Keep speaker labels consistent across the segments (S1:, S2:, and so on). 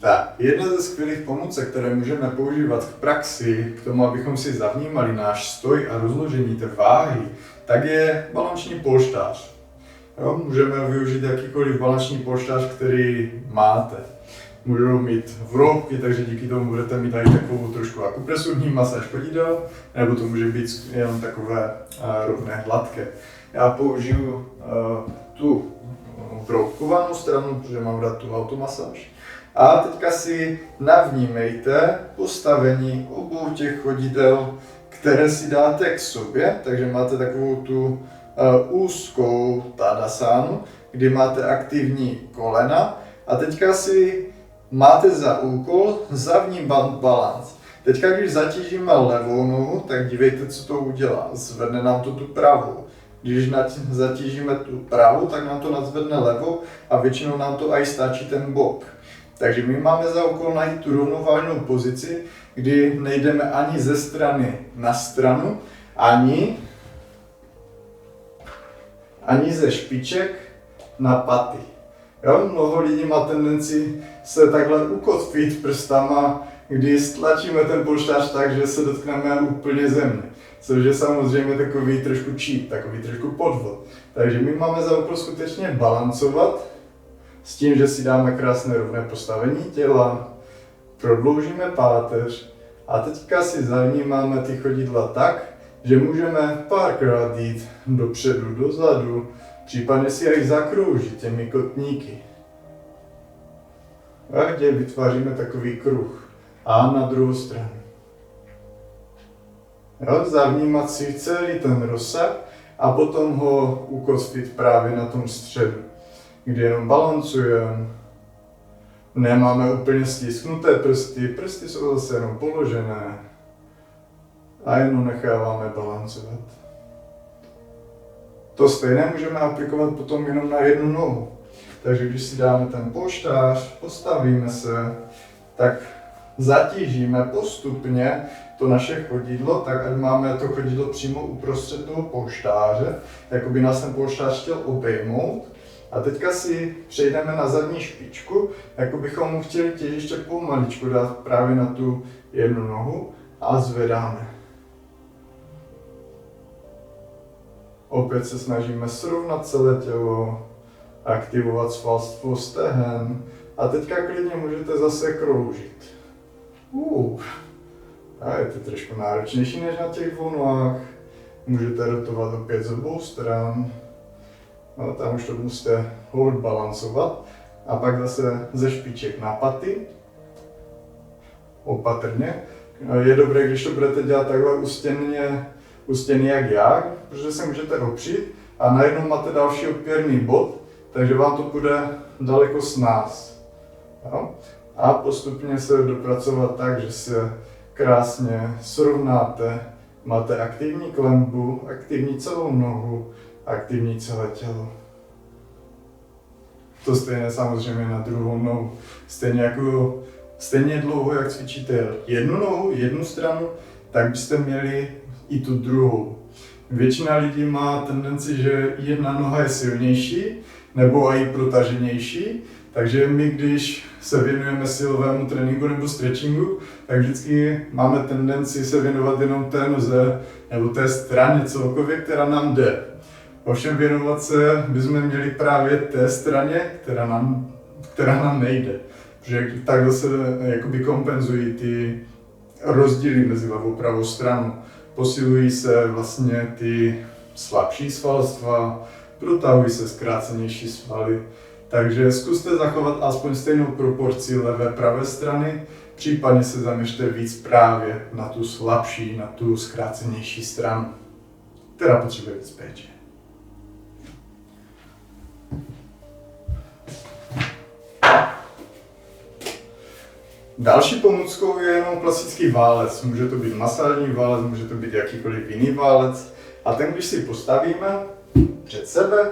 S1: Tak, jedna ze skvělých pomůcek, které můžeme používat v praxi k tomu, abychom si zavnímali náš stoj a rozložení té váhy, tak je balanční polštář. Jo, můžeme využít jakýkoliv balanční polštář, který máte. Můžou mít vroubky, takže díky tomu budete mít tady takovou trošku akupresurní masáž chodidel, nebo to může být jenom takové rovné, hladké. Já použiju tu vroubkovanou stranu, protože mám rád tu automasáž. A teďka si navnímejte postavení obou těch chodidel, které si dáte k sobě, takže máte takovou tu úzkou tadasánu, kdy máte aktivní kolena a teďka si máte za úkol zavnímat balans. Teďka když zatížíme levou nohu, tak dívejte, co to udělá. Zvedne nám to tu pravou. Když zatížíme tu pravou, tak nám to nadzvedne levou a většinou nám to aj stačí ten bok. Takže my máme za úkol najít tu rovnovážnou pozici, kdy nejdeme ani ze strany na stranu, ani ze špiček na paty. Jo? Mnoho lidí má tendenci se takhle ukotvit prstama, kdy stlačíme ten polštář tak, že se dotkneme úplně země. Což je samozřejmě takový trošku cheat, takový trošku podvod. Takže my máme za úkol skutečně balancovat s tím, že si dáme krásné rovné postavení těla, prodloužíme páteř a teďka si zavnímáme ty chodidla tak, že můžeme párkrát jít dopředu, dozadu, případně si aj zakroužit těmi kotníky. A kde vytváříme takový kruh. A na druhou stranu. Jo, zavnímat si celý ten rozsah a potom ho ukotvit právě na tom středu, kdy jenom balancujeme. Nemáme úplně stisknuté prsty, prsty jsou zase jenom položené a jenom necháváme balancovat. To stejné můžeme aplikovat potom jenom na jednu nohu. Takže když si dáme ten polštář, postavíme se, tak zatížíme postupně to naše chodidlo, tak ať máme to chodidlo přímo uprostřed toho polštáře, jako by nás ten polštář chtěl obejmout. A teďka si přejdeme na zadní špičku, jako bychom mu chtěli těžiště pomaličku dát právě na tu jednu nohu a zvedáme. Opět se snažíme srovnat celé tělo, aktivovat svalstvo stehen a teďka klidně můžete zase kroužit. A je to trošku náročnější než na těch dvou nohách. Můžete rotovat opět z obou stran. No, tam už to musíte hold balancovat. A pak zase ze špiček na paty. Opatrně. Je dobré, když to budete dělat takhle u stěny jak já, protože se můžete opřít a najednou máte další opěrný bod, takže vám to bude daleko snáz. Jo? A postupně se dopracovat tak, že se krásně srovnáte, máte aktivní klenbu, aktivní celou nohu, aktivní celé tělo. To stejné samozřejmě na druhou nohu. Stejně dlouho, jak cvičíte jednu nohu, jednu stranu, tak byste měli i tu druhou. Většina lidí má tendenci, že jedna noha je silnější nebo i protaženější, takže my, když se věnujeme silovému tréninku nebo stretchingu, tak vždycky máme tendenci se věnovat jenom té noze nebo té straně celkově, která nám jde. Ovšem věnovat se bychom měli právě té straně, která nám nejde. Protože takhle se jakoby kompenzují ty rozdíly mezi levou a pravou stranou. Posilují se vlastně ty slabší svalstva, protahují se zkrácenější svaly. Takže zkuste zachovat aspoň stejnou proporci levé a pravé strany, případně se zaměřte víc právě na tu slabší, na tu zkrácenější stranu, která potřebuje víc péče. Další pomůckou je jenom klasický válec. Může to být masážní válec, může to být jakýkoliv jiný válec. A ten, když si postavíme před sebe,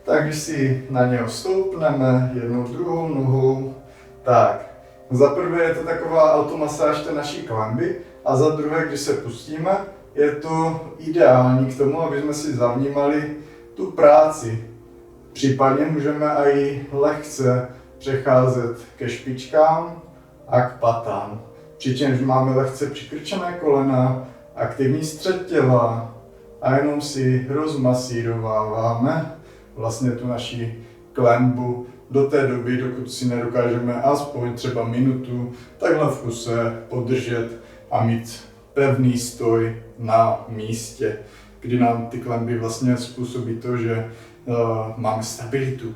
S1: tak když si na něho stoupneme jednou druhou nohou, tak za prvé je to taková automasáž té naší klenby a za druhé, když se pustíme, je to ideální k tomu, aby jsme si zavnímali tu práci. Případně můžeme i lehce přecházet ke špičkám a k patám. Přičemž máme lehce přikrčené kolena, aktivní střed těla a jenom si rozmasírováváme vlastně tu naši klenbu do té doby, dokud si nedokážeme aspoň třeba minutu takhle v kuse podržet a mít pevný stoj na místě, kdy nám ty klenby vlastně způsobí to, že máme stabilitu.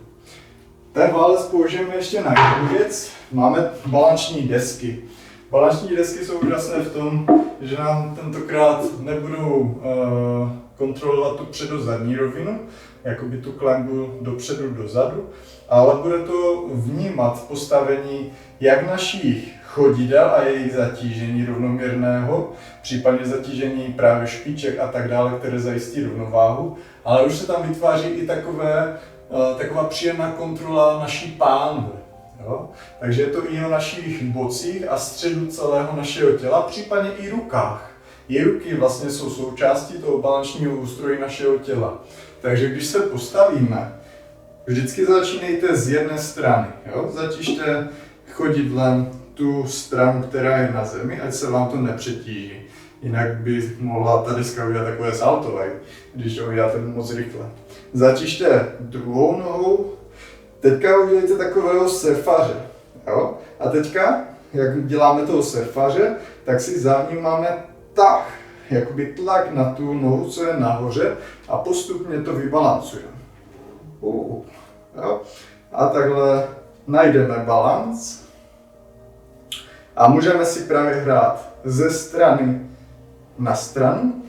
S1: Ten válec použijeme ještě na jednu věc. Máme balanční desky. Balanční desky jsou úžasné v tom, že nám tentokrát nebudou kontrolovat tu předozadní rovinu, jakoby tu klenbu dopředu, dozadu, ale bude to vnímat postavení jak našich chodidel a jejich zatížení rovnoměrného, případně zatížení právě špiček a tak dále, které zajistí rovnováhu, ale už se tam vytváří i taková příjemná kontrola naší pánve. Jo? Takže je to i o našich bocích a středu celého našeho těla, případně i rukách. I ruky vlastně jsou součástí toho balančního ústrojí našeho těla. Takže když se postavíme, vždycky začínejte z jedné strany. Jo? Zatížte chodidlem tu stranu, která je na zemi, ať se vám to nepřetíží. Jinak by mohla ta deska udělat takové salto, když to uděláte moc rychle. Zatížte druhou nohou. Teďka udělejte takového surfaře. Jo? A teďka, jak děláme toho surfaře, tak si zavnímáme tah, jakoby tlak na tu nohu, co je nahoře, a postupně to vybalancujeme. Jo? A takhle najdeme balanc a můžeme si právě hrát ze strany na stranu,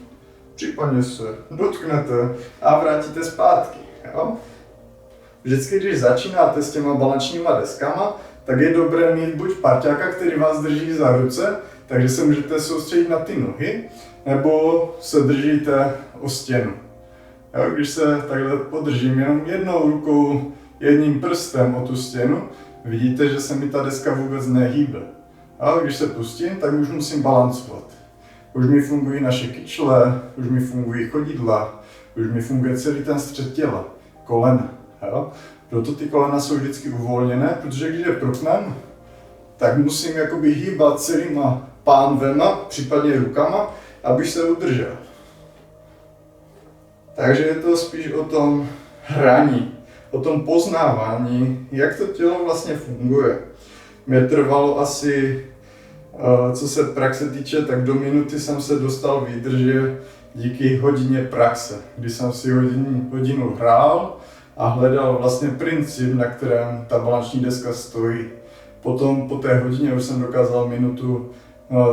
S1: případně se dotknete a vrátíte zpátky. Jo? Vždycky, když začínáte s těma balančníma deskama, tak je dobré mít buď parťáka, který vás drží za ruce, takže se můžete soustředit na ty nohy, nebo se držíte o stěnu. Jo, když se takhle podržím jenom jednou rukou, jedním prstem o tu stěnu, vidíte, že se mi ta deska vůbec nehýbe. A když se pustím, tak už musím balancovat. Už mi fungují naše kyčle, už mi fungují chodidla, už mi funguje celý ten střed těla, kolena. Jo? Proto ty kolena jsou vždycky uvolněné, protože když je propnem, tak musím jakoby hýbat celýma pánvema, případně rukama, abych se udržel. Takže je to spíš o tom hraní, o tom poznávání, jak to tělo vlastně funguje. Mě trvalo asi, co se praxe týče, tak do minuty jsem se dostal výdrže díky hodině praxe, kdy jsem si hodinu hrál a hledal vlastně princip, na kterém ta balanční deska stojí. Potom po té hodině už jsem dokázal minutu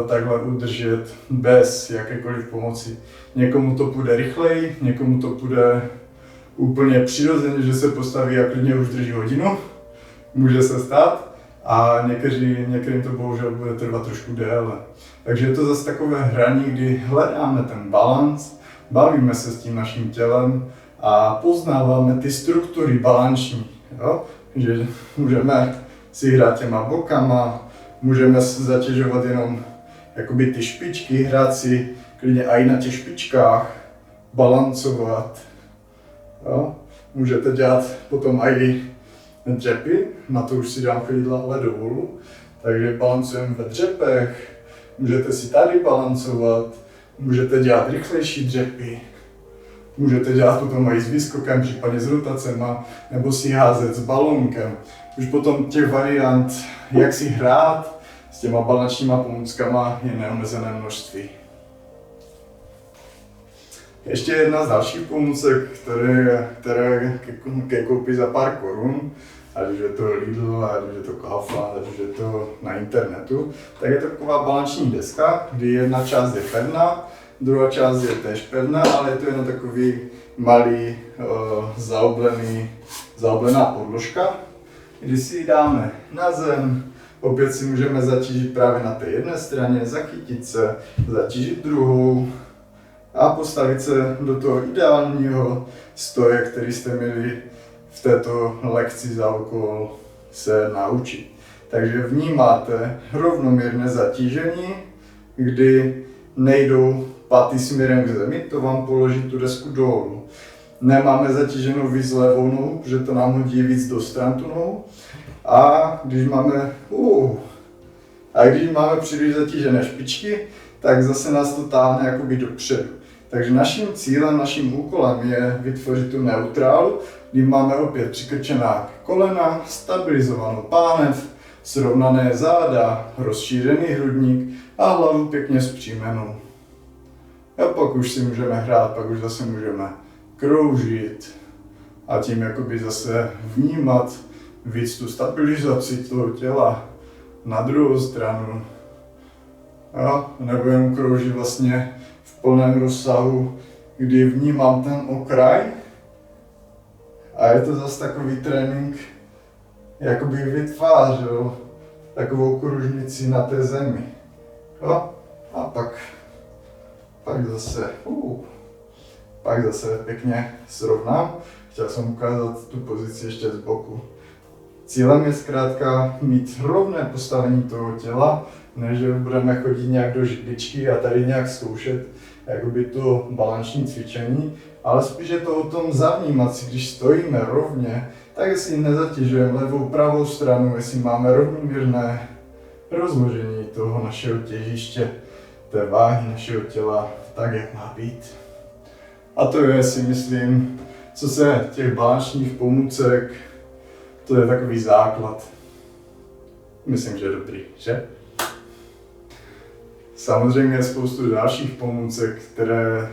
S1: takhle udržet bez jakékoliv pomoci. Někomu to půjde rychleji, někomu to půjde úplně přirozeně, že se postaví a klidně už drží hodinu. Může se stát. A některým to bohužel bude trvat trošku déle. Takže je to zase takové hraní, kdy hledáme ten balans, bavíme se s tím naším tělem a poznáváme ty struktury balanční. Jo? Že můžeme si hrát těma bokama, můžeme se zatěžovat jenom jakoby ty špičky, hrát si klidně i na těch špičkách, balancovat. Jo? Můžete dělat potom i dřepy, na to už si dám chodidla ale dolů, takže balancujeme ve dřepech, můžete si tady balancovat, můžete dělat rychlejší dřepy, můžete dělat potom i s výskokem, případně s rotacema, nebo si házet s balónkem. Už potom těch variant, jak si hrát s těma balančníma pomůckama, je neomezené množství. Ještě jedna z dalších pomůcek, které ke koupi za pár korun, ať už je to Lidl, ať už je to Kaufland, ať už je to na internetu, tak je to taková balanční deska, kdy jedna část je pevná, druhá část je též pevná, ale je to jenom takový malý zaoblená podložka, kdy si ji dáme na zem, opět si můžeme zatížit právě na té jedné straně, zachytit se, zatížit druhou, a postavit se do toho ideálního stoje, který jste měli v této lekci za úkol se naučit. Takže vnímáte rovnoměrné zatížení, kdy nejdou paty směrem k zemi, to vám položí tu desku dolů. Nemáme zatíženou víc levou nohu, protože to nám hodí víc do stran tu nohu. A když máme A když máme příliš zatížené špičky, tak zase nás to táhne jakoby dopředu. Takže naším cílem, naším úkolem je vytvořit tu neutrálu, kdy máme opět přikrčená kolena, stabilizovanou pánev, srovnané záda, rozšířený hrudník a hlavu pěkně zpříjmenou. A pak už si můžeme hrát, pak už zase můžeme kroužit a tím jakoby zase vnímat víc tu stabilizaci toho těla na druhou stranu. Jo? Nebo jen kroužit vlastně v plném rozsahu, kdy vnímám ten okraj a je to zase takový trénink, jakoby vytvářel takovou kružnici na té zemi. Jo? A pak zase pěkně srovnám. Chtěl jsem ukázat tu pozici ještě z boku. Cílem je zkrátka mít rovné postavení toho těla, než že budeme chodit nějak do židličky a tady nějak zkoušet jakoby to balanční cvičení, ale spíš je to o tom zavnímat si, když stojíme rovně, tak jestli nezatěžujeme levou, pravou stranu, jestli máme rovnoměrné rozložení toho našeho těžiště, té váhy našeho těla, tak jak má být. A to je, si myslím, co se těch balančních pomůcek, to je takový základ. Myslím, že je dobrý, že? Samozřejmě je spoustu dalších pomůcek, které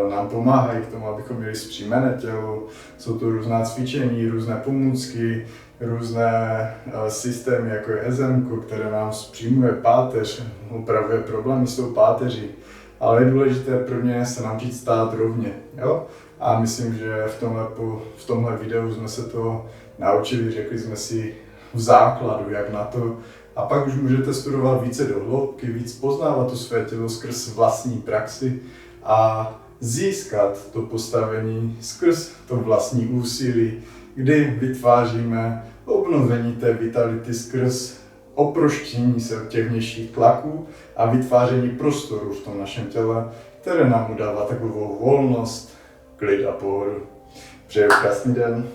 S1: nám pomáhají k tomu, abychom měli zpříjmené tělo. Jsou to různá cvičení, různé pomůcky, různé systémy, jako je EZM, které nám zpříjmuje páteř, upravuje problémy s tou páteří. Ale je důležité pro ně se naučit stát rovně. Jo? A myslím, že v tomhle videu jsme se to naučili, řekli jsme si v základu, jak na to. A pak už můžete studovat více do hloubky, víc poznávat to své tělo skrz vlastní praxi a získat to postavení skrz to vlastní úsilí, kdy vytváříme obnovení té vitality skrz oproštění se od těch vnějších tlaků a vytváření prostoru v tom našem těle, které nám udává takovou volnost, klid a pohodu. Přeju krásný den.